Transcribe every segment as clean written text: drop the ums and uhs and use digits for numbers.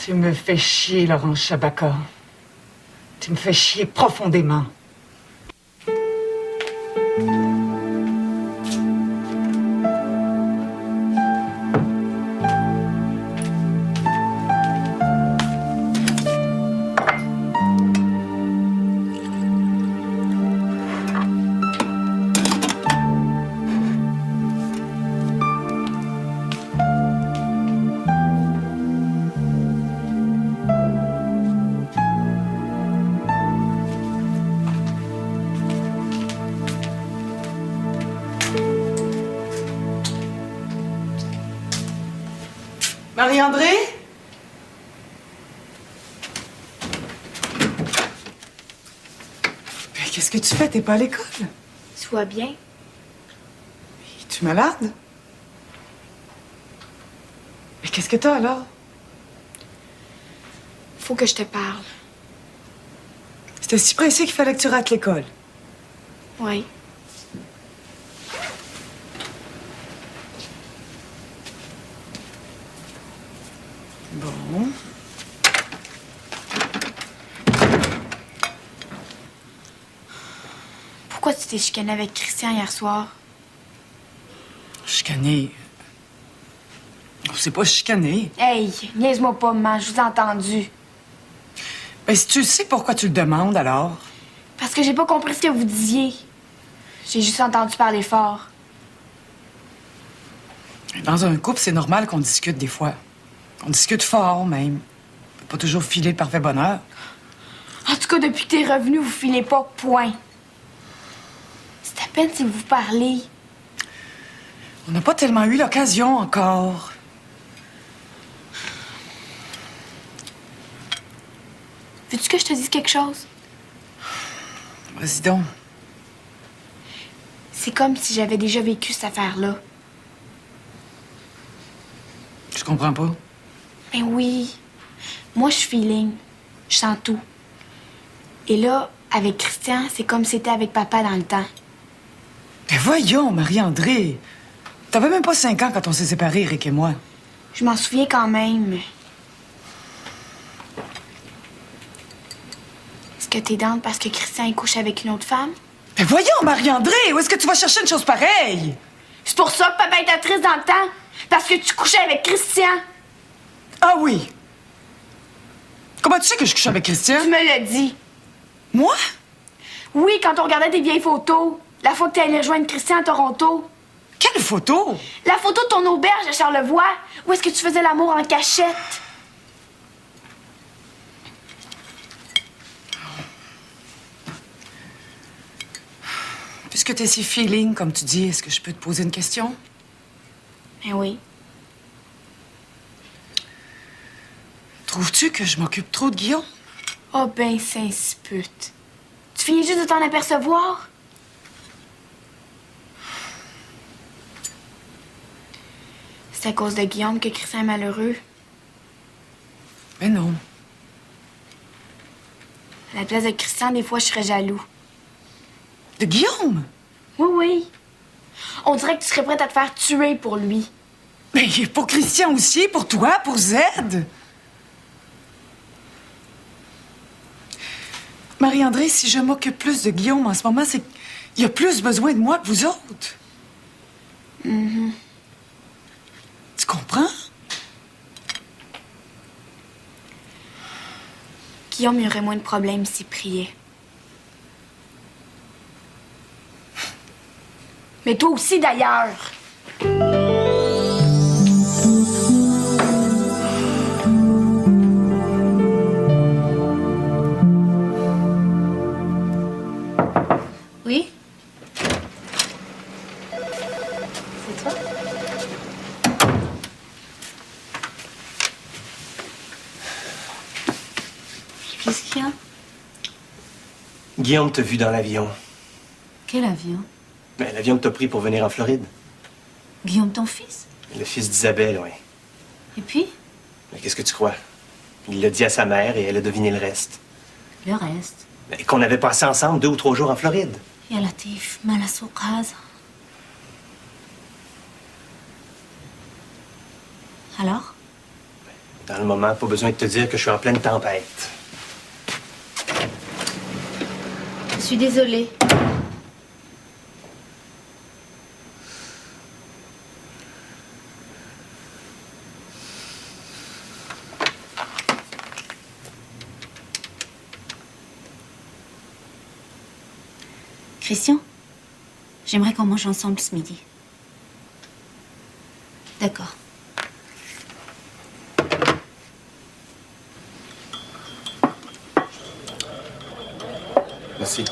Tu me fais chier, Laurent Chabaka. Tu me fais chier profondément. Marie-André? Mais qu'est-ce que tu fais? T'es pas à l'école? Sois bien. Es-tu malade? Mais qu'est-ce que t'as, alors? Faut que je te parle. C'était si pressé qu'il fallait que tu rates l'école. Oui. Bon. Pourquoi tu t'es chicané avec Christian hier soir? Chicané. On s'est pas chicané. Hey, niaise-moi pas, maman, je vous ai entendu. Ben, si tu le sais, pourquoi tu le demandes, alors? Parce que j'ai pas compris ce que vous disiez. J'ai juste entendu parler fort. Dans un couple, c'est normal qu'on discute des fois. On discute fort, même. On peut pas toujours filer le parfait bonheur. En tout cas, depuis que t'es revenu, vous filez pas, point. C'est à peine si vous parlez. On n'a pas tellement eu l'occasion encore. Veux-tu que je te dise quelque chose? Vas-y donc. C'est comme si j'avais déjà vécu cette affaire-là. Je comprends pas. Ben oui. Moi, je suis feeling. Je sens tout. Et là, avec Christian, c'est comme si c'était avec papa dans le temps. Mais voyons, Marie-André. T'avais même pas 5 ans quand on s'est séparés, Rick et moi. Je m'en souviens quand même. Est-ce que t'es down parce que Christian il couche avec une autre femme? Mais voyons, Marie-André, où est-ce que tu vas chercher une chose pareille? C'est pour ça que papa était triste dans le temps. Parce que tu couchais avec Christian. Ah oui. Comment tu sais que je couche avec Christian? Tu me l'as dit. Moi? Oui, quand on regardait tes vieilles photos. La fois que t'es allé rejoindre Christian à Toronto. Quelle photo? La photo de ton auberge à Charlevoix. Où est-ce que tu faisais l'amour en cachette? Puisque t'es si feeling, comme tu dis, est-ce que je peux te poser une question? Ben oui. Trouves-tu que je m'occupe trop de Guillaume? Oh ben, Saint-Spute. Tu finis juste de t'en apercevoir? C'est à cause de Guillaume que Christian est malheureux. Mais non. À la place de Christian, des fois, je serais jaloux. De Guillaume? Oui, oui. On dirait que tu serais prête à te faire tuer pour lui. Mais pour Christian aussi, pour toi, pour Z. Marie-André, si je m'occupe plus de Guillaume en ce moment, c'est qu'il a plus besoin de moi que vous autres. Tu comprends? Guillaume, il y aurait moins de problèmes s'il priait. Mais toi aussi, d'ailleurs. Oui? C'est toi? Qu'est-ce qu'il y a? Guillaume t'a vu dans l'avion. Quel avion? Ben, l'avion que t'as pris pour venir en Floride. Guillaume, ton fils? Le fils d'Isabelle, oui. Et puis? Mais qu'est-ce que tu crois? Il l'a dit à sa mère et elle a deviné le reste. Le reste? Ben, qu'on avait passé ensemble 2 ou 3 jours en Floride. يا لطيف ما له سوق هذا. Alors? Dans le moment, pas besoin de te dire que je suis en pleine tempête. Je suis désolée. Christian, j'aimerais qu'on mange ensemble ce midi. D'accord. Merci.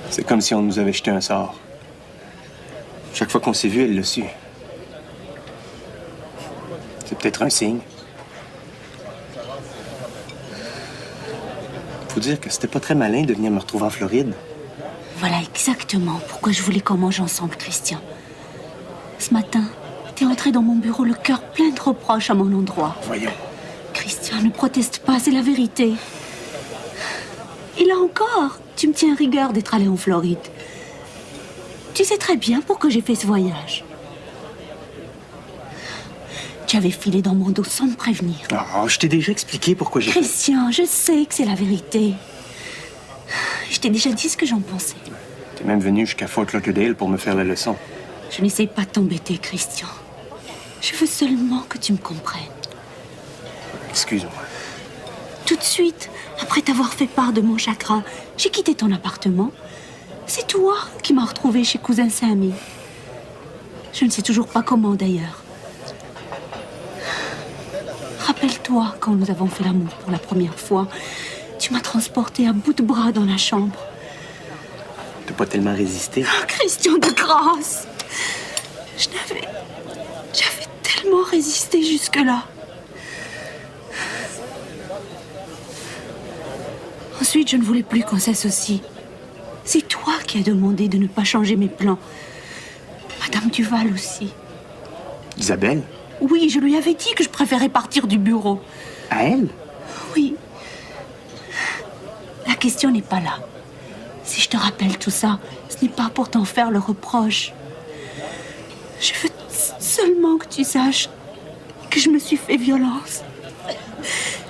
C'est comme si on nous avait jeté un sort. Chaque fois qu'on s'est vu, elle l'a su. C'est peut-être un signe. Faut dire que c'était pas très malin de venir me retrouver en Floride. Voilà exactement pourquoi je voulais qu'on mange ensemble, Christian. Ce matin, t'es entré dans mon bureau le cœur plein de reproches à mon endroit. Voyons. Christian, ne proteste pas, c'est la vérité. Et là encore, tu me tiens rigueur d'être allé en Floride. Tu sais très bien pourquoi j'ai fait ce voyage. Tu avais filé dans mon dos sans me prévenir. Oh, je t'ai déjà expliqué pourquoi j'ai fait... Christian, je sais que c'est la vérité. Je t'ai déjà dit ce que j'en pensais. T'es même venu jusqu'à Fort Lauderdale pour me faire la leçon. Je n'essaie pas de t'embêter, Christian. Je veux seulement que tu me comprennes. Excuse-moi. Tout de suite, après t'avoir fait part de mon chagrin, j'ai quitté ton appartement. C'est toi qui m'as retrouvée chez cousin Sammy. Je ne sais toujours pas comment, d'ailleurs. Rappelle-toi, quand nous avons fait l'amour pour la première fois, tu m'as transportée à bout de bras dans la chambre. T'as pas tellement résisté. Oh, Christian, de grâce! J'avais tellement résisté jusque-là. Ensuite, je ne voulais plus qu'on s'associe. C'est toi qui as demandé de ne pas changer mes plans. Madame Duval aussi. Isabelle? Oui, je lui avais dit que je préférais partir du bureau. À elle? Oui. La question n'est pas là. Si je te rappelle tout ça, ce n'est pas pour t'en faire le reproche. Je veux seulement que tu saches que je me suis fait violence,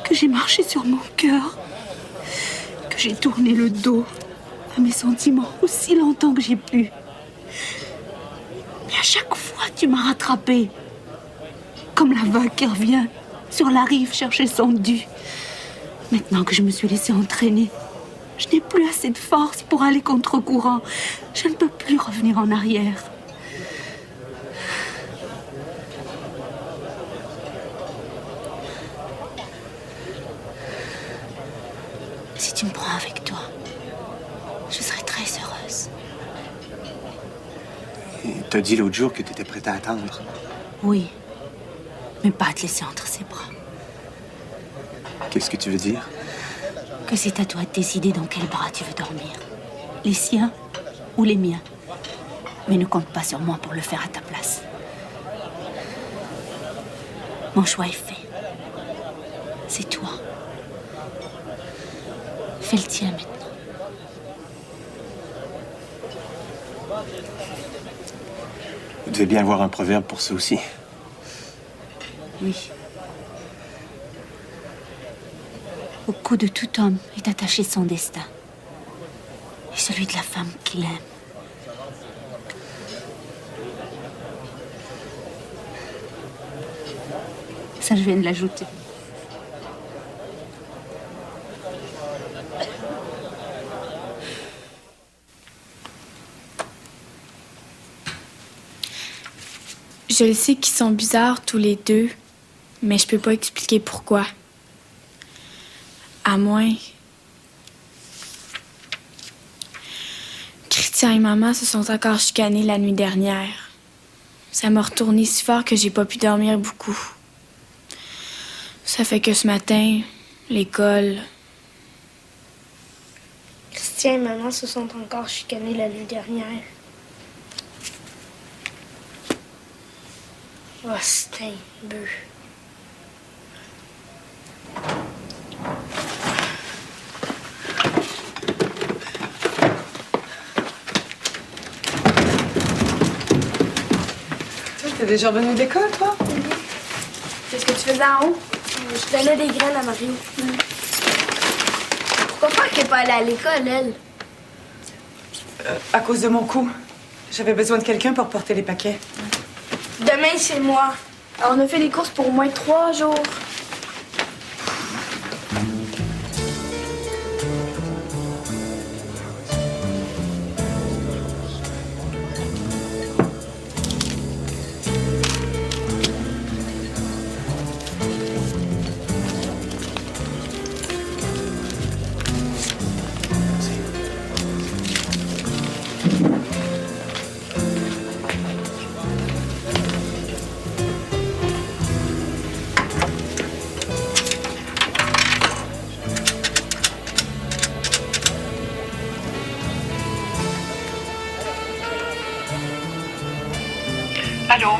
que j'ai marché sur mon cœur, que j'ai tourné le dos à mes sentiments aussi longtemps que j'ai pu. Mais à chaque fois, tu m'as rattrapée. Comme la vague qui revient sur la rive chercher son dû. Maintenant que je me suis laissée entraîner, je n'ai plus assez de force pour aller contre courant. Je ne peux plus revenir en arrière. Si tu me prends avec toi, je serai très heureuse. Et t'as dit l'autre jour que t'étais prête à attendre. Oui, mais pas à te laisser entre ses bras. Qu'est-ce que tu veux dire? Que c'est à toi de décider dans quel bras tu veux dormir. Les siens ou les miens. Mais ne compte pas sur moi pour le faire à ta place. Mon choix est fait. C'est toi. Fais le tien maintenant. Vous devez bien avoir un proverbe pour ça aussi. Oui. Au cou de tout homme est attaché son destin. Et celui de la femme qu'il aime. Ça, je viens de l'ajouter. Je le sais qu'ils sont bizarres tous les deux, mais je peux pas expliquer pourquoi. À moins... Christian et maman se sont encore chicanés la nuit dernière. Ça m'a retourné si fort que j'ai pas pu dormir beaucoup. Ça fait que ce matin, l'école... Christian et maman se sont encore chicanés la nuit dernière. Oh, c'est un bœuf. T'es déjà revenu de l'école, toi? Qu'est-ce que tu faisais en haut? Je donnais des graines à Mario. Pourquoi pas qu'elle n'est pas allée à l'école, elle? À cause de mon cou. J'avais besoin de quelqu'un pour porter les paquets. Demain, c'est moi. On a fait les courses pour au moins 3 jours. Allô?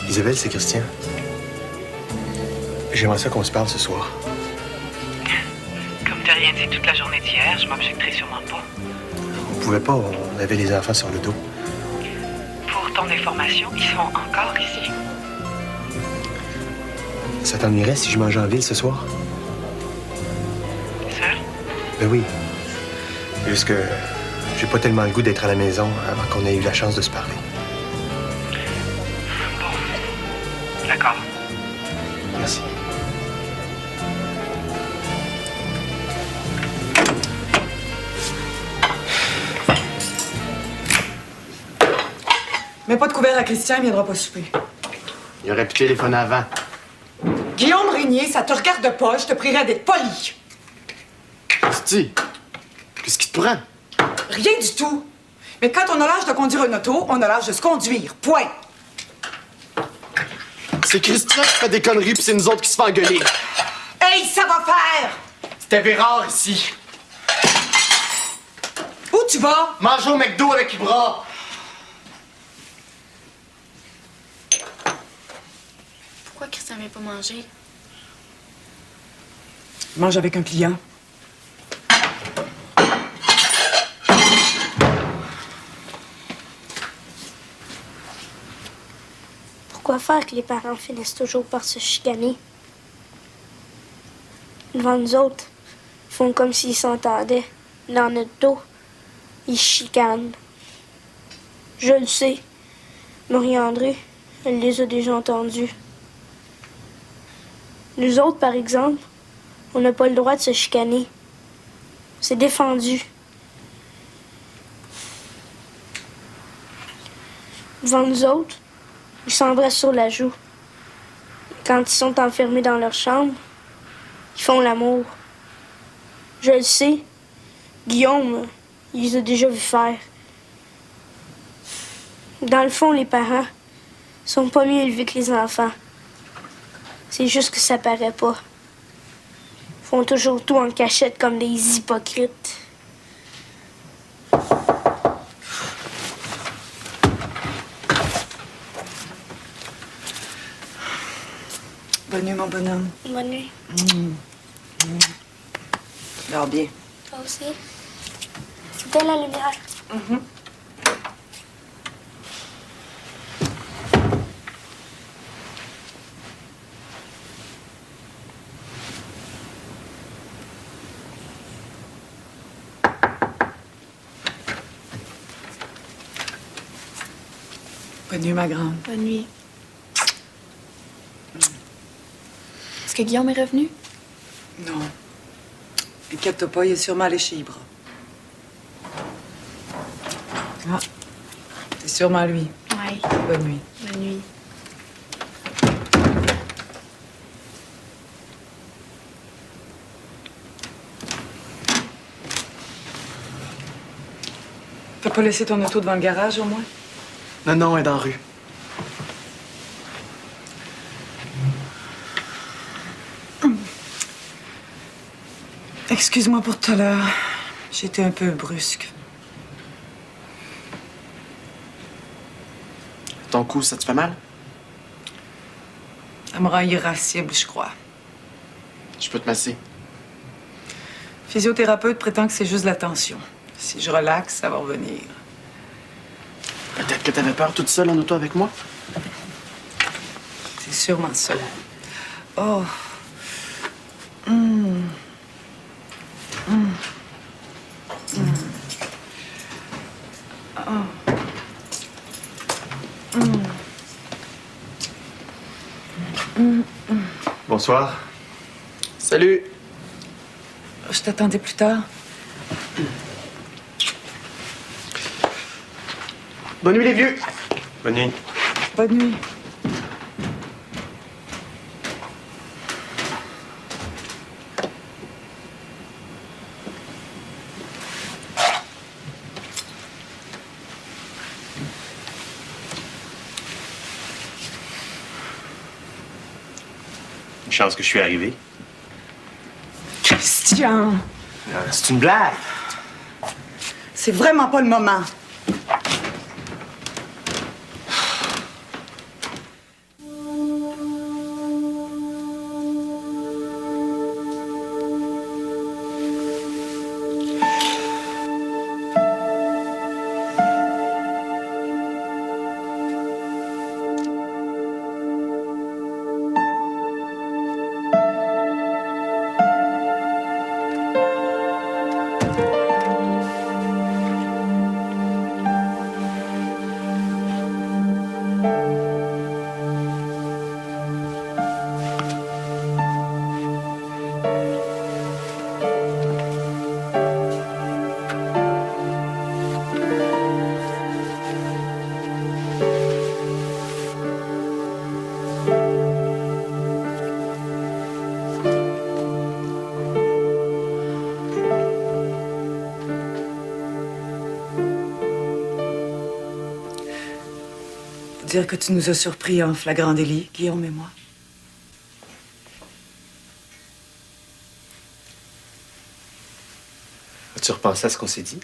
Isabelle, c'est Christian. J'aimerais ça qu'on se parle ce soir. Comme t'as rien dit toute la journée d'hier, je m'objecterai sûrement pas. On pouvait pas, on avait les enfants sur le dos. Pour ton information, ils sont encore ici. Ça t'ennuierait si je mangeais en ville ce soir? Seul? Ben oui. Juste que j'ai pas tellement le goût d'être à la maison avant qu'on ait eu la chance de se parler. D'accord. Merci. Mets pas de couvert à Christian, il viendra pas souper. Il aurait pu téléphoner avant. Guillaume Régnier, ça te regarde pas, je te prierais d'être poli. Christy, qu'est-ce qui te prend? Rien du tout. Mais quand on a l'âge de conduire une auto, on a l'âge de se conduire. Point. C'est Christian qui fait des conneries, puis c'est nous autres qui se fait engueuler. Hey, ça va faire! C'était Vérard ici. Où tu vas? Manger au McDo avec Ibra. Pourquoi Christian vient pas manger? Mange avec un client. Pourquoi faire que les parents finissent toujours par se chicaner? Devant nous autres, ils font comme s'ils s'entendaient. Dans notre dos, ils chicanent. Je le sais. Marie-André, elle les a déjà entendus. Nous autres, par exemple, on n'a pas le droit de se chicaner. C'est défendu. Devant nous autres, ils s'embrassent sur la joue. Quand ils sont enfermés dans leur chambre, ils font l'amour. Je le sais. Guillaume, il les a déjà vus faire. Dans le fond, les parents sont pas mieux élevés que les enfants. C'est juste que ça paraît pas. Ils font toujours tout en cachette comme des hypocrites. Bonne nuit, mon bonhomme. Bonne nuit. Dors bien. Toi aussi. C'était la lumière. Bonne nuit, ma grande. Bonne nuit. Est-ce que Guillaume est revenu? Non. Inquiète-toi pas, il est sûrement allé chez Ibra. Ah, c'est sûrement lui. Oui. Bonne nuit. Bonne nuit. T'as pas laissé ton auto devant le garage, au moins? Non, non, elle est dans la rue. Excuse-moi pour tout à l'heure. J'étais un peu brusque. Ton cou, ça te fait mal? Ça me rend irascible, je crois. Je peux te masser. Physiothérapeute prétend que c'est juste la tension. Si je relaxe, ça va revenir. Peut-être que t'avais peur toute seule en auto avec moi? C'est sûrement ça. Oh. Bonsoir. Salut! Je t'attendais plus tard. Bonne nuit, les vieux! Bonne nuit. Bonne nuit. Une chance que je suis arrivé. Christian, C'est une blague. c'est vraiment pas le moment. Dire que tu nous as surpris en flagrant délit, Guillaume et moi. As-tu repensé à ce qu'on s'est dit?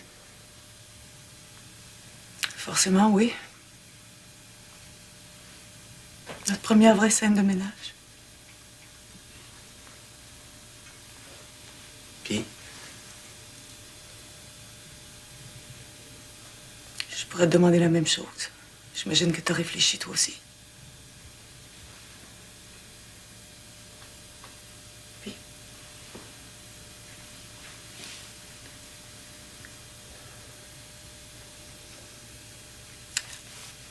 Forcément, oui. Notre première vraie scène de ménage. Puis? Je pourrais te demander la même chose. J'imagine que tu as réfléchi toi aussi. Puis?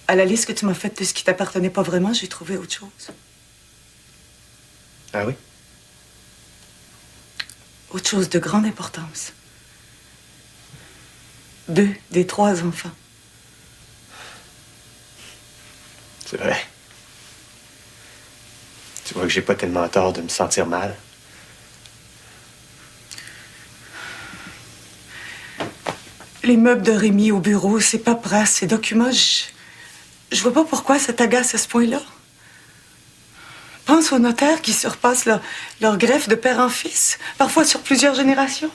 À la liste que tu m'as faite de ce qui t'appartenait pas vraiment, j'ai trouvé autre chose. Ah oui? Autre chose de grande importance. 2 des 3 enfants. C'est vrai. Tu vois que j'ai pas tellement tort de me sentir mal. Les meubles de Rémi au bureau, ses paperasses, ses documents, je vois pas pourquoi ça t'agace à ce point-là. Pense aux notaires qui surpassent leur greffe de père en fils, parfois sur plusieurs générations.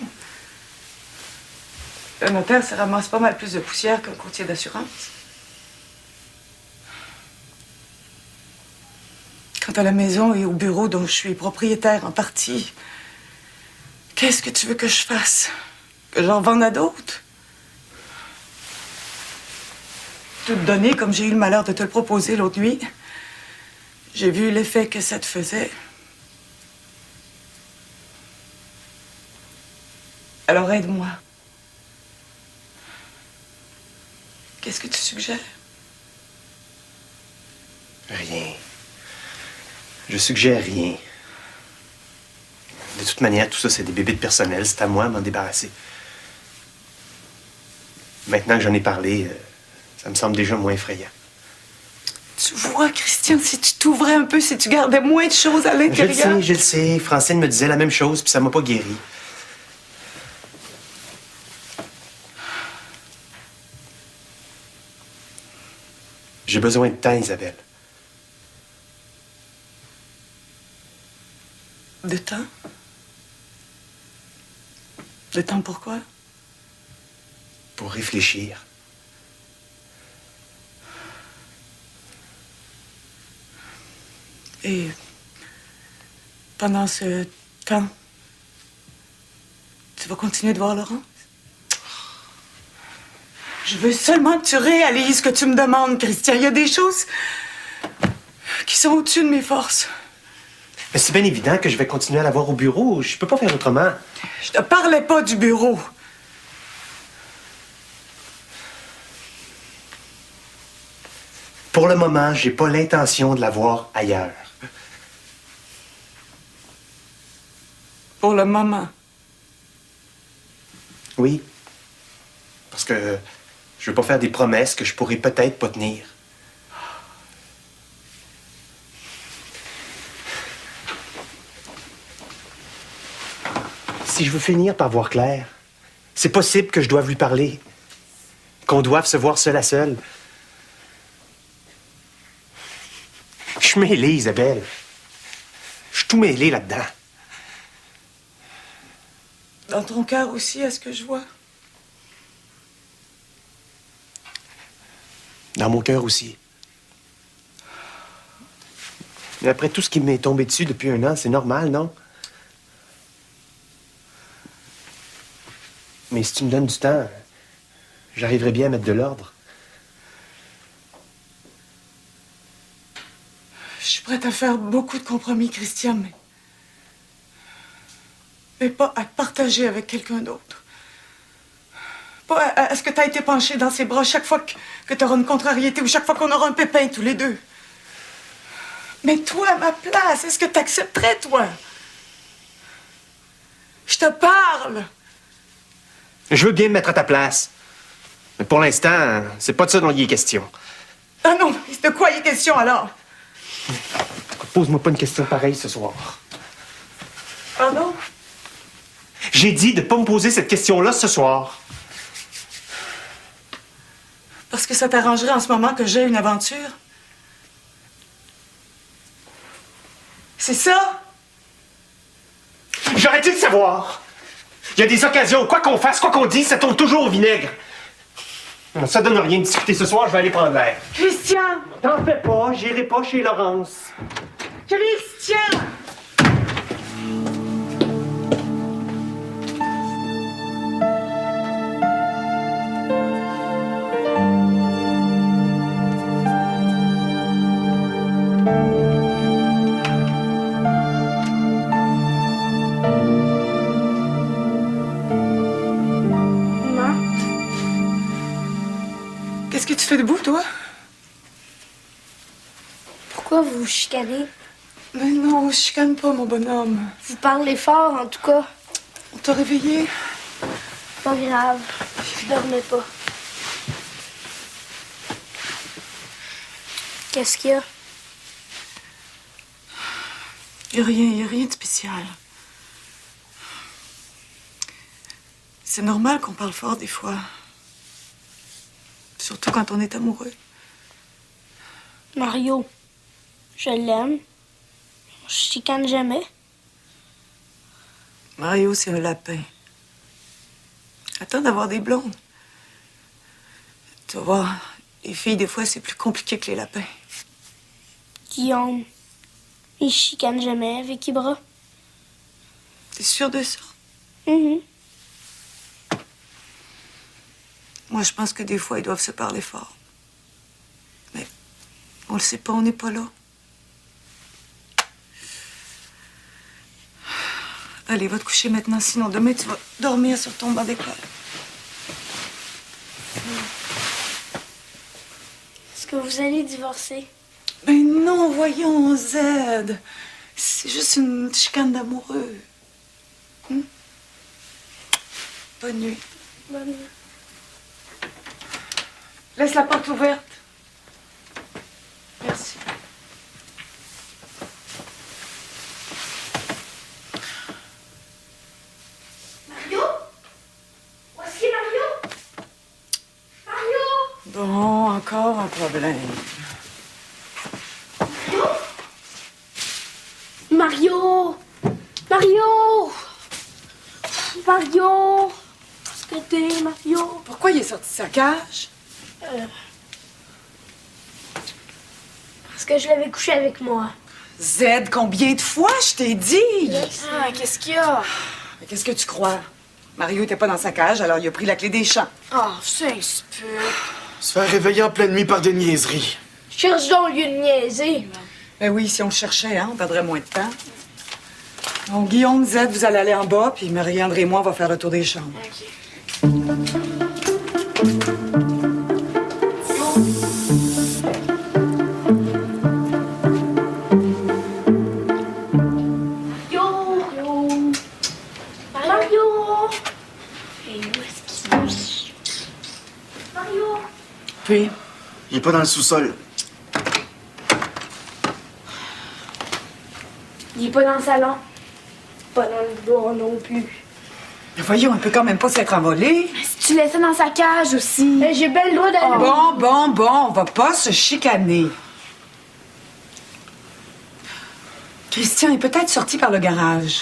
Le notaire, ça ramasse pas mal plus de poussière qu'un courtier d'assurance. Quant à la maison et au bureau dont je suis propriétaire en partie, qu'est-ce que tu veux que je fasse? Que j'en vende à d'autres? Tout donné comme j'ai eu le malheur de te le proposer l'autre nuit, j'ai vu l'effet que ça te faisait. Alors aide-moi. Qu'est-ce que tu suggères? Rien. Je suggère rien. De toute manière, tout ça, c'est des bébés de personnel. C'est à moi de m'en débarrasser. Maintenant que j'en ai parlé, ça me semble déjà moins effrayant. Tu vois, Christian, si tu t'ouvrais un peu, si tu gardais moins de choses à l'intérieur... Je le sais. Francine me disait la même chose, puis ça m'a pas guéri. J'ai besoin de temps, Isabelle. De temps? De temps pourquoi? Pour réfléchir. Et pendant ce temps, tu vas continuer de voir Laurence? Je veux seulement que tu réalises ce que tu me demandes, Christian. Il y a des choses qui sont au-dessus de mes forces. Mais c'est bien évident que je vais continuer à la voir au bureau. Je peux pas faire autrement. Je te parlais pas du bureau. Pour le moment, j'ai pas l'intention de la voir ailleurs. Pour le moment. Oui. Parce que je veux pas faire des promesses que je pourrais peut-être pas tenir. Si je veux finir par voir clair, c'est possible que je doive lui parler. Qu'on doive se voir seul à seul. Je suis mêlé, Isabelle. Je suis tout mêlé là-dedans. Dans ton cœur aussi, est-ce que je vois? Dans mon cœur aussi. Mais après tout ce qui m'est tombé dessus depuis 1 an, c'est normal, non? Mais si tu me donnes du temps, j'arriverai bien à mettre de l'ordre. Je suis prête à faire beaucoup de compromis, Christian, mais pas à te partager avec quelqu'un d'autre. Pas à ce que tu as été penché dans ses bras chaque fois que tu auras une contrariété ou chaque fois qu'on aura un pépin tous les deux. Mais toi, à ma place, est-ce que tu accepterais, toi? Je te parle. Je veux bien me mettre à ta place. Mais pour l'instant, c'est pas de ça dont il est question. Ah non, de quoi il est question alors? Pose-moi pas une question pareille ce soir. Pardon? J'ai dit de pas me poser cette question-là ce soir. Parce que ça t'arrangerait en ce moment que j'ai une aventure? C'est ça? J'aurais dû le savoir. Il y a des occasions, quoi qu'on fasse, quoi qu'on dise, ça tourne toujours au vinaigre. Non, ça donne rien de discuter ce soir, je vais aller prendre l'air. Christian! T'en fais pas, j'irai pas chez Laurence. Christian! Qu'est-ce que tu fais debout, toi? Pourquoi vous vous chicanez? Mais non, je chicane pas, mon bonhomme. Vous parlez fort, en tout cas. On t'a réveillé? Pas grave. Je dormais pas. Qu'est-ce qu'il y a? Y a rien de spécial. C'est normal qu'on parle fort des fois. Surtout quand on est amoureux. Mario, je l'aime. Je chicane jamais. Mario, c'est un lapin. Attends d'avoir des blondes. Tu vas voir, les filles, des fois, c'est plus compliqué que les lapins. Guillaume, il chicane jamais avec Ibra. T'es sûr de ça? Mhm. Moi, je pense que des fois, ils doivent se parler fort. Mais on le sait pas, on n'est pas là. Allez, va te coucher maintenant, sinon demain, tu vas dormir sur ton banc d'école. Est-ce que vous allez divorcer? Mais non, voyons, Z. C'est juste une chicane d'amoureux. Bonne nuit. Bonne nuit. Laisse la porte ouverte. Merci. Mario? Voici Mario? Mario? Bon, encore un problème. Mario! Mario! Mario! Est-ce que t'es Mario? Pourquoi il est sorti de sa cage? Parce que je l'avais couché avec moi. Z, combien de fois je t'ai dit? Ah, qu'est-ce qu'il y a? Mais qu'est-ce que tu crois? Mario était pas dans sa cage, alors il a pris la clé des champs. Oh, c'est spur. Se faire réveiller en pleine nuit par des niaiseries. Cherche donc le lieu de niaiser. Ben oui, si on le cherchait, hein, on perdrait moins de temps. Donc, Guillaume, Z, vous allez aller en bas, puis Marie-André et moi, on va faire le tour des chambres. OK. Mario! Et où est-ce qu'il est? Mario! Puis, Il est pas dans le sous-sol. Il est pas dans le salon. Pas dans le bois non plus. ben voyons, on peut quand même pas s'être envolé. Si tu laisses ça dans sa cage aussi. Mais j'ai bien le droit d'aller. Bon, on va pas se chicaner. Christian est peut-être sorti par le garage.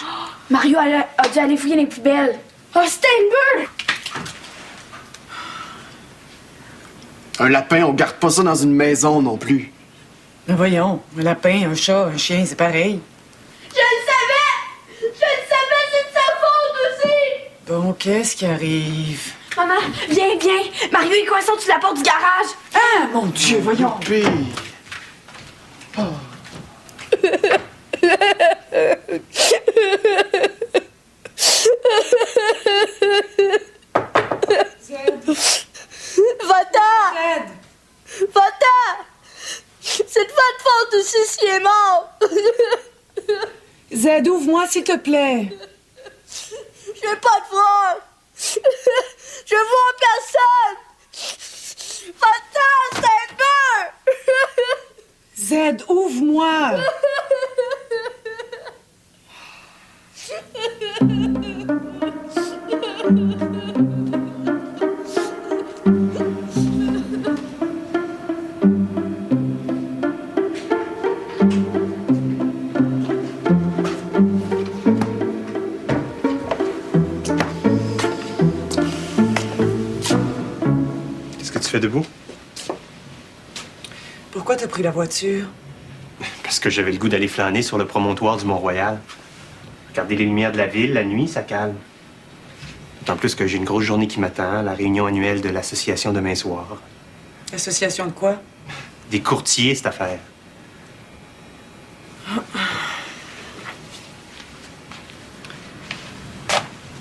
Mario a dû aller fouiller les poubelles. Oh, Steinberg! Un lapin, on garde pas ça dans une maison non plus. Ben voyons, un lapin, un chat, un chien, c'est pareil. Je le savais! Je le savais, c'est de sa faute aussi! Bon, qu'est-ce qui arrive? Maman, viens. Mario est coincé au-dessus de la porte du garage. Ah, mon Dieu, voyons. Puis, Va-t'en! Zed! Va-t'en! C'est de votre faute aussi s'il est mort! Zed, ouvre-moi, s'il te plaît. Je veux pas te voir! Je veux voir personne! Va-t'en, Steinberg! Zed, ouvre-moi. Qu'est-ce que tu fais debout? Pourquoi t'as pris la voiture? Parce que j'avais le goût d'aller flâner sur le promontoire du Mont-Royal. Regarder les lumières de la ville, la nuit, ça calme. D'autant plus que j'ai une grosse journée qui m'attend, la réunion annuelle de l'association demain soir. Association de quoi? Des courtiers, cette affaire.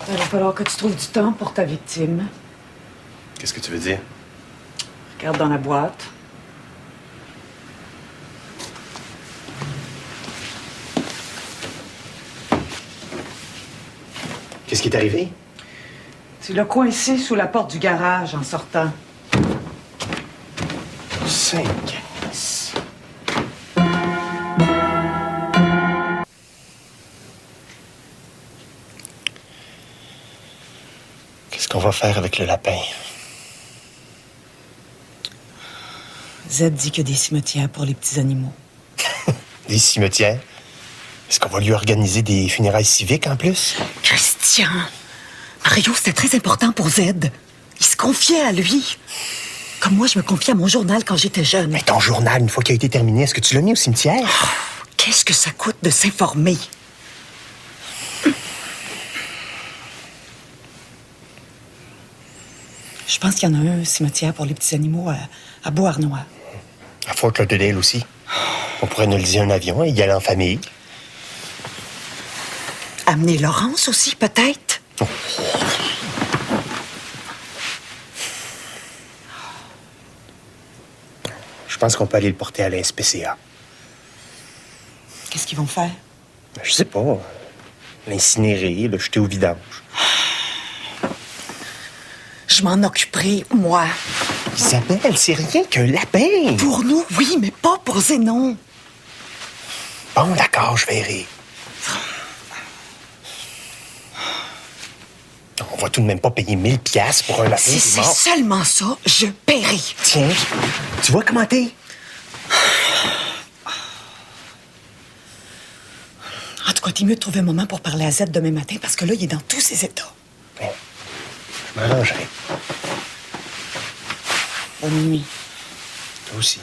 Il va falloir que tu trouves du temps pour ta victime. Qu'est-ce que tu veux dire? Regarde dans la boîte. Qu'est-ce qui est arrivé? Tu l'as coincé sous la porte du garage en sortant. Saint-Canice. Qu'est-ce qu'on va faire avec le lapin? Z dit qu'il y a des cimetières pour les petits animaux. Des cimetières? Est-ce qu'on va lui organiser des funérailles civiques en plus? Christian, Mario, c'était très important pour Z. Il se confiait à lui. Comme moi, je me confiais à mon journal quand j'étais jeune. Mais ton journal, une fois qu'il a été terminé, est-ce que tu l'as mis au cimetière? Qu'est-ce que ça coûte de s'informer? Je pense qu'il y en a un cimetière pour les petits animaux à Beauharnois. À Fort Lauderdale aussi. On pourrait analyser un avion et y aller en famille. Amener Laurence aussi, peut-être? Je pense qu'on peut aller le porter à l'INSPCA. Qu'est-ce qu'ils vont faire? Je sais pas. L'incinérer, le jeter au vidange. Je m'en occuperai, moi. Isabelle, c'est rien qu'un lapin. Pour nous, oui, mais pas pour Zénon. Bon, d'accord, je verrai. On va tout de même pas payer 1000 piastres pour un lapin Si qui est c'est mort. seulement ça, je paierai. Tiens, tu vois comment t'es? En tout cas, t'es mieux de trouver un moment pour parler à Z demain matin parce que là, il est dans tous ses états. Bon, je m'arrangerai. Bonne nuit. Toi aussi.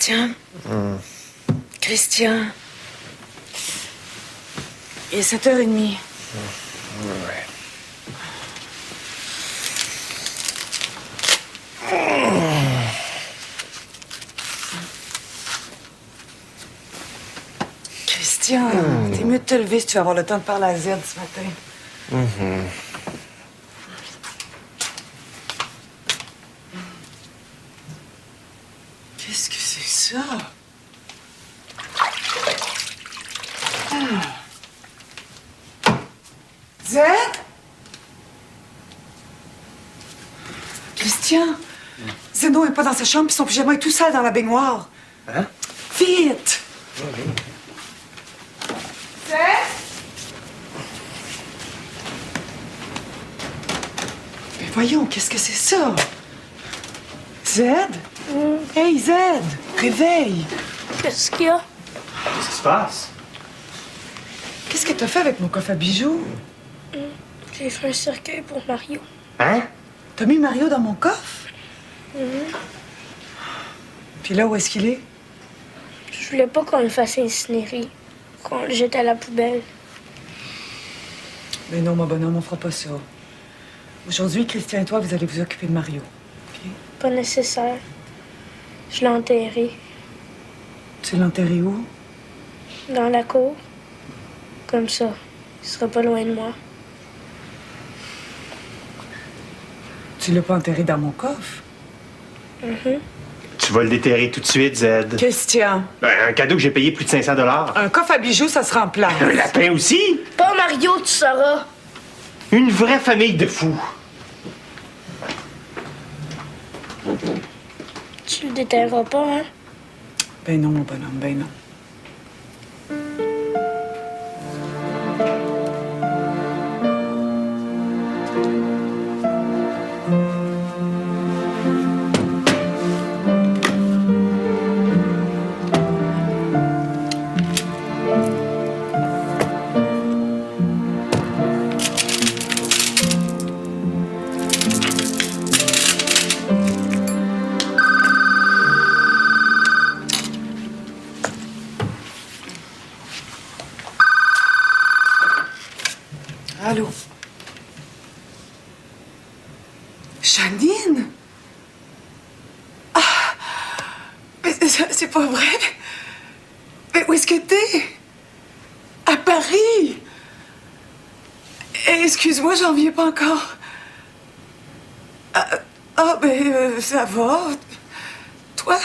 Christian? Christian? Il est 7h30. Ouais. Christian, t'es mieux de te lever si tu vas avoir le temps de parler à Z ce matin. Qu'est-ce que c'est ça? Z? Christian, Zeno est pas dans sa chambre puis son pyjama est tout sale dans la baignoire. Hein? Vite! Z? Mais voyons, qu'est-ce que c'est ça? Z? Hey, Z! Réveille! Qu'est-ce qu'il y a? Qu'est-ce qui se passe? Qu'est-ce que t'as fait avec mon coffre à bijoux? J'ai fait un cercueil pour Mario. Hein? T'as mis Mario dans mon coffre? Puis là, où est-ce qu'il est? Je voulais pas qu'on le fasse incinérer, qu'on le jette à la poubelle. Mais non, mon bonhomme, on fera pas ça. Aujourd'hui, Christian et toi, vous allez vous occuper de Mario. OK? Pas nécessaire. Je l'ai enterré Tu l'as enterré où? dans la cour. Comme ça, il sera pas loin de moi. Tu l'as pas enterré dans mon coffre? Tu vas le déterrer tout de suite, Z. Christian, Un cadeau que j'ai payé plus de 500 $. un coffre à bijoux, ça se remplace. Un lapin aussi? Pas Mario, tu sauras. Une vraie famille de fous. Tu le déterreras pas, hein? Ben non, mon bonhomme, ben non. Allô? Janine? Ah! Mais c'est pas vrai? Mais où est-ce que t'es? À Paris? Excuse-moi, j'en viens pas encore. Ça va. Toi?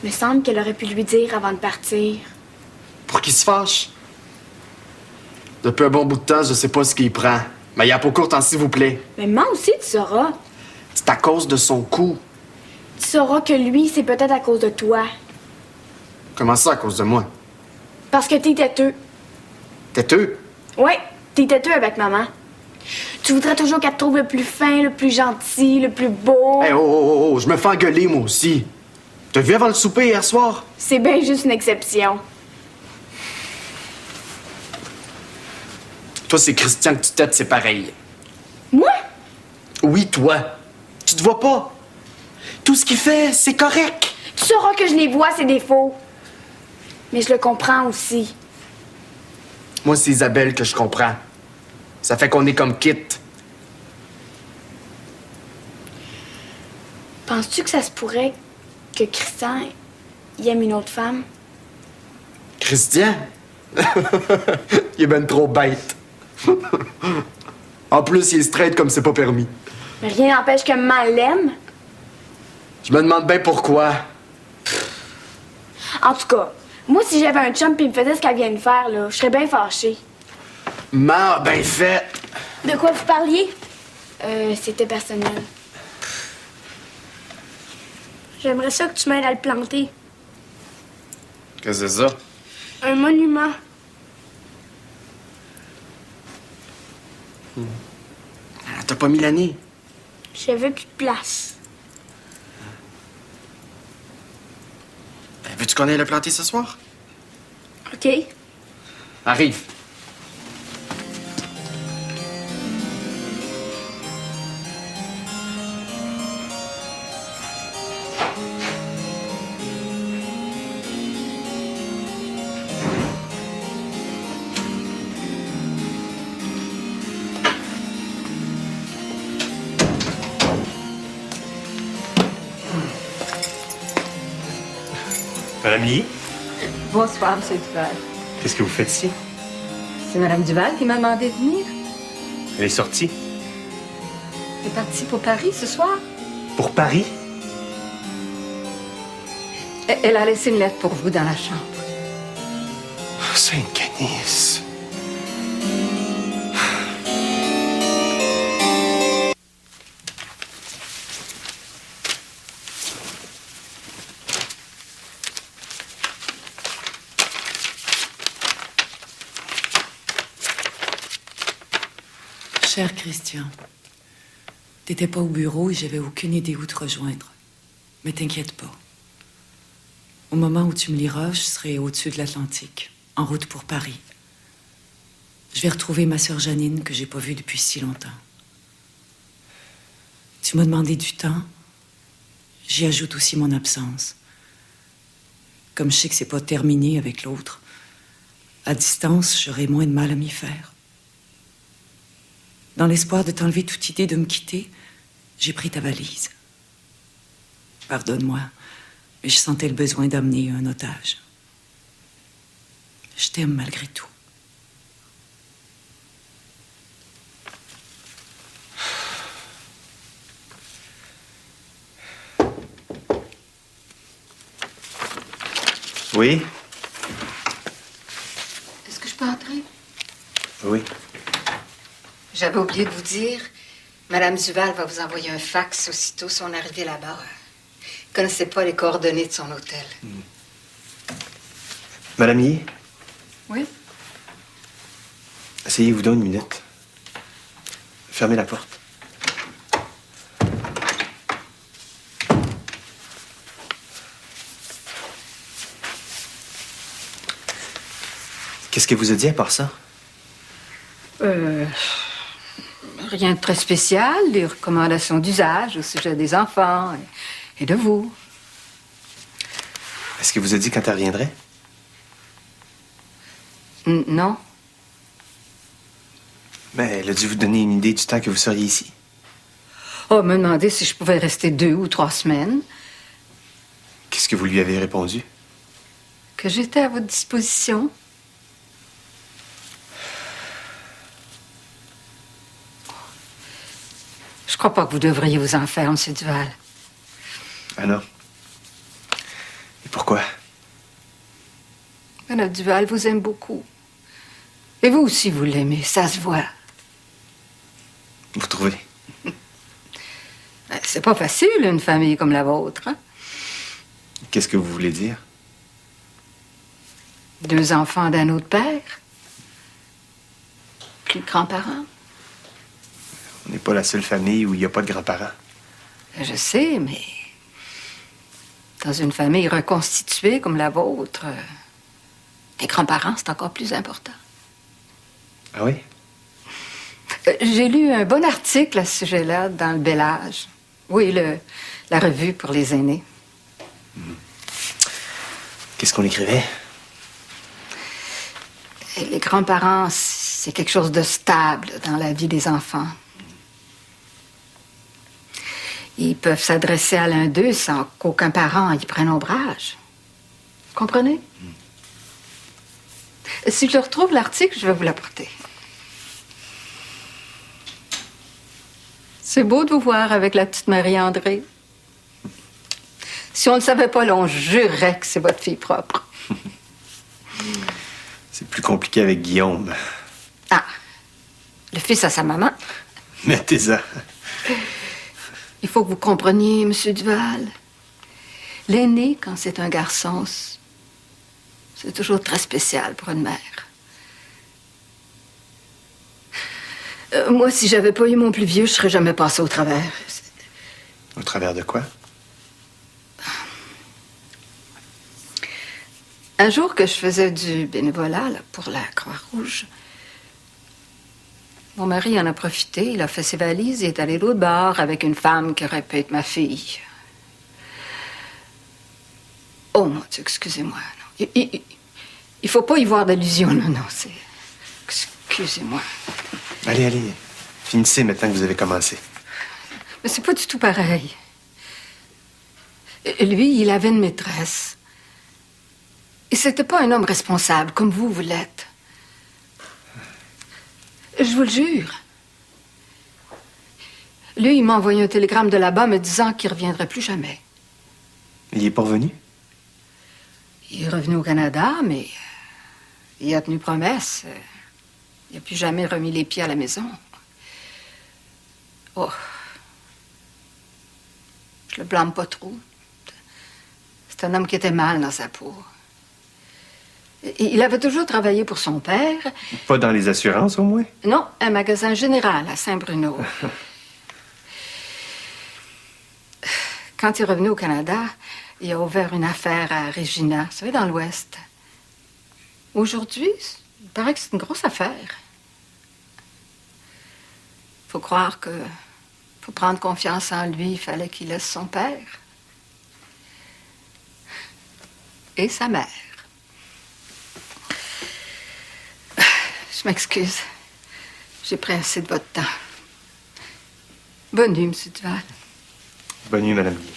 Me semble qu'elle aurait pu lui dire avant de partir. Pour qu'il se fâche. Depuis un bon bout de temps, je sais pas ce qu'il prend. Mais il y a pas court en s'il vous plaît. Mais moi aussi, tu sauras. C'est à cause de son cou. Tu sauras que lui, c'est peut-être à cause de toi. Comment ça, à cause de moi? Parce que t'es têteux. Têteux? Ouais, t'es têteux avec maman. Tu voudrais toujours qu'elle te trouve le plus fin, le plus gentil, le plus beau. Hey, oh, je me fais engueuler, moi aussi. T'as vu avant le souper hier soir? C'est bien juste une exception. Toi, c'est Christian que tu têtes, c'est pareil. Moi? Oui, toi. Tu te vois pas. Tout ce qu'il fait, c'est correct. Tu sauras que je les vois, ses défauts. Mais je le comprends aussi. Moi, c'est Isabelle que je comprends. Ça fait qu'on est comme Kit. Penses-tu que ça se pourrait que Christian y aime une autre femme? Christian? Il est ben trop bête. En plus, il est straight comme c'est pas permis. Mais rien n'empêche que maman l'aime. Je me demande bien pourquoi. En tout cas, moi, si j'avais un chum et il me faisait ce qu'elle vient de faire, là, je serais bien fâchée. Ma ben fait. De quoi vous parliez? C'était personnel. J'aimerais ça que tu m'aides à le planter. Qu'est-ce que c'est ça? Un monument. Ah, t'as pas mis l'année. J'avais plus de place. Ben, veux-tu qu'on aille le planter ce soir? OK? Arrive. Madame Lee, Bonsoir, M. Duval. qu'est-ce que vous faites ici? C'est Mme Duval qui m'a demandé de venir. Elle est sortie. Elle est partie pour Paris ce soir. Pour Paris? Elle a laissé une lettre pour vous dans la chambre. Sainte-Canice. Cher Christian, t'étais pas au bureau et j'avais aucune idée où te rejoindre. Mais t'inquiète pas. Au moment où tu me liras, je serai au-dessus de l'Atlantique, en route pour Paris. Je vais retrouver ma sœur Janine que j'ai pas vue depuis si longtemps. Tu m'as demandé du temps. J'y ajoute aussi mon absence. Comme je sais que c'est pas terminé avec l'autre, à distance, j'aurai moins de mal à m'y faire. Dans l'espoir de t'enlever toute idée de me quitter, j'ai pris ta valise. Pardonne-moi, mais je sentais le besoin d'amener un otage. Je t'aime malgré tout. Oui? Est-ce que je peux entrer? Oui. J'avais oublié de vous dire, Madame Duval va vous envoyer un fax aussitôt son arrivée là-bas. Je ne connaissais pas les coordonnées de son hôtel. Madame Lee, Oui? asseyez-vous donc une minute. Fermez la porte. Qu'est-ce qu'elle vous a dit à part ça? Rien de très spécial, des recommandations d'usage au sujet des enfants et de vous. Est-ce qu'elle vous a dit quand elle reviendrait? Non. Mais elle a dû vous donner une idée du temps que vous seriez ici. Oh, elle m'a demandé si je pouvais rester 2 ou 3 semaines, Qu'est-ce que vous lui avez répondu? que j'étais à votre disposition. Je crois pas que vous devriez vous en faire, M. Duval. Ah non. Et pourquoi? Madame Duval vous aime beaucoup. Et vous aussi, vous l'aimez, ça se voit. Vous trouvez? C'est pas facile, une famille comme la vôtre, hein? Qu'est-ce que vous voulez dire? 2 enfants d'un autre père. Plus de grands-parents. On n'est pas la seule famille où il n'y a pas de grands-parents. Je sais, mais dans une famille reconstituée comme la vôtre, les grands-parents, c'est encore plus important. Ah oui? J'ai lu un bon article à ce sujet-là dans le Bel Âge. Oui, la revue pour les aînés. Qu'est-ce qu'on écrivait? Et les grands-parents, c'est quelque chose de stable dans la vie des enfants. Ils peuvent s'adresser à l'un d'eux sans qu'aucun parent y prenne ombrage. Vous comprenez? Si je retrouve l'article, je vais vous l'apporter. C'est beau de vous voir avec la petite Marie-André. Si on ne le savait pas, là, on jurerait que c'est votre fille propre. C'est plus compliqué avec Guillaume. Ah, le fils à sa maman. Mettez-en. Il faut que vous compreniez, M. Duval. L'aîné, quand c'est un garçon, c'est toujours très spécial pour une mère. Moi, si j'avais pas eu mon plus vieux, je serais jamais passée au travers. Au travers de quoi? Un jour que je faisais du bénévolat là, pour la Croix-Rouge, mon mari en a profité, il a fait ses valises et est allé de l'autre bord avec une femme qui aurait pu être ma fille. Oh mon Dieu, excusez-moi. Non. Il faut pas y voir d'allusion, non, c'est... Excusez-moi. Allez. Finissez maintenant que vous avez commencé. Mais c'est pas du tout pareil. Lui, il avait une maîtresse. Et c'était pas un homme responsable, comme vous l'êtes. Je vous le jure. Lui, il m'a envoyé un télégramme de là-bas me disant qu'il reviendrait plus jamais. Il est pas revenu? Il est revenu au Canada, mais il a tenu promesse. Il n'a plus jamais remis les pieds à la maison. Oh. Je le blâme pas trop. C'est un homme qui était mal dans sa peau. Il avait toujours travaillé pour son père. Pas dans les assurances, au moins? Non, un magasin général à Saint-Bruno. Quand il est revenu au Canada, il a ouvert une affaire à Regina, vous savez, dans l'Ouest. Aujourd'hui, il paraît que c'est une grosse affaire. Faut croire que, pour prendre confiance en lui, il fallait qu'il laisse son père. Et sa mère. Je m'excuse. J'ai pris assez de votre temps. Bonne nuit, M. Duval. Bonne nuit, Madame Guy.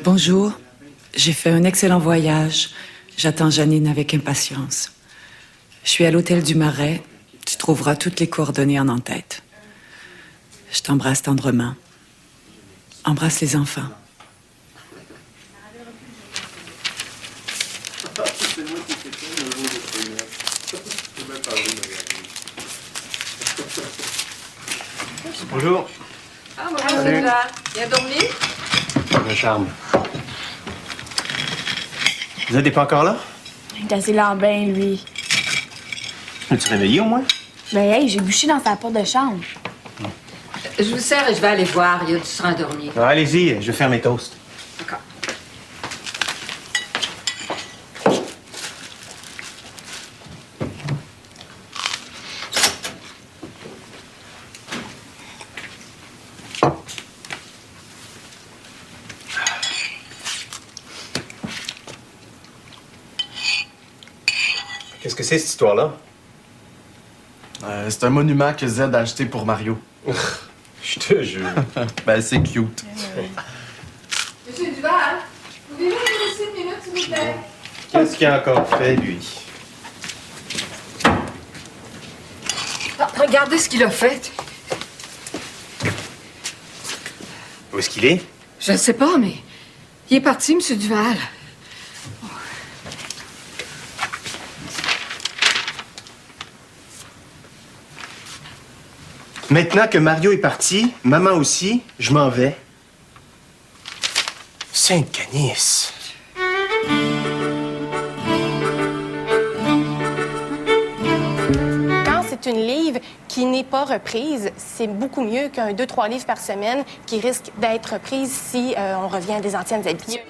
Bonjour. J'ai fait un excellent voyage. J'attends Janine avec impatience. Je suis à l'hôtel du Marais. Tu trouveras toutes les coordonnées en en-tête. Je t'embrasse tendrement. Embrasse les enfants. Bonjour. Ah, bonjour, Duval. Bien dormi? Un charme. Vous n'êtes pas encore là? Il est assez lambin, lui. As-tu réveillé, au moins? Ben, hey, j'ai bûché dans sa porte de chambre. Je vous sers et je vais aller voir. Il a dû se rendormir. Ah, allez-y, je vais faire mes toasts. D'accord. Qu'est-ce que c'est, cette histoire-là? C'est un monument que Z a acheté pour Mario. Je te jure. Ben, c'est cute. Monsieur Duval, pouvez-vous me laisser une minute, s'il vous plaît? Qu'est-ce qu'il a encore fait, lui? Ah, regardez ce qu'il a fait. Où est-ce qu'il est? Je ne sais pas, mais il est parti, Monsieur Duval. Maintenant que Mario est parti, maman aussi, je m'en vais. Sainte-Canice. Quand c'est une livre qui n'est pas reprise, c'est beaucoup mieux qu'un 2-3 livres par semaine qui risque d'être reprise si on revient à des anciennes habitudes.